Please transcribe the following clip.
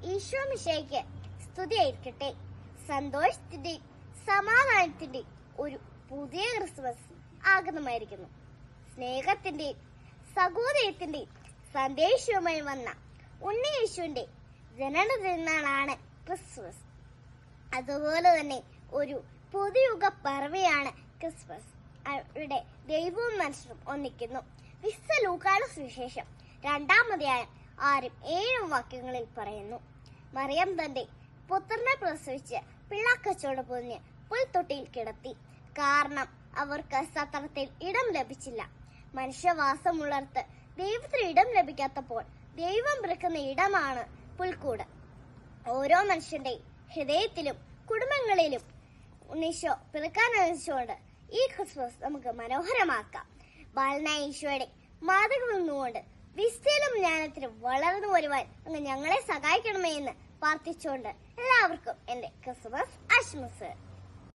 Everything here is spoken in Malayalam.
ഈശോ മിശിഹായ്ക്ക് സ്തുതിയായിരിക്കട്ടെ. സന്തോഷത്തിന്റെ സമാധാനത്തിന്റെ ഒരു പുതിയ ക്രിസ്മസ് ആഗതമായിരിക്കുന്നു. സ്നേഹത്തിന്റെയും സഹോദര്യത്തിന്റെയും സന്ദേശവുമായി വന്ന ഉണ്ണി യേശുവിന്റെ ജനനദിനാണ് ക്രിസ്മസ്. അതുപോലെ തന്നെ ഒരു പുതുയുഗ പറവയാണ് ക്രിസ്മസ്. അവിടെ ദൈവവും മനുഷ്യരും ഒന്നിക്കുന്നു. വിശുദ്ധ ലൂക്കായുടെ സുവിശേഷം 2-ാം അധ്യായം 6-7 വാക്യങ്ങളിൽ പറയുന്നു, മറിയം തന്റെ പുത്രനെ പ്രസവിച്ച് പിള്ളാക്കച്ചോട് പൊതിഞ്ഞ് പുൽത്തൊട്ടിയിൽ കിടത്തി. കാരണം അവർക്ക് സത്രത്തിൽ ഇടം ലഭിച്ചില്ല. മനുഷ്യവാസമുള്ളടത്ത് ദൈവത്തിന് ഇടം ലഭിക്കാത്തപ്പോൾ ദൈവം പിറക്കുന്ന ഇടമാണ് പുൽക്കൂട്. ഓരോ മനുഷ്യന്റെ ഹൃദയത്തിലും കുടുംബങ്ങളിലും ഈശോ പിറക്കാൻ അനുവദിച്ചുകൊണ്ട് ഈ ക്രിസ്മസ് നമുക്ക് മനോഹരമാക്കാം. ബാലനായ ഈശോയുടെ മാതൃക നിന്നുകൊണ്ട് വിസ്തയിലും ജ്ഞാനത്തിലും വളർന്നു വരുവാൻ അങ്ങ് ഞങ്ങളെ സഹായിക്കണമേ എന്ന് പ്രാർത്ഥിച്ചുകൊണ്ട് എല്ലാവർക്കും എന്റെ ക്രിസ്മസ് ആശംസകൾ.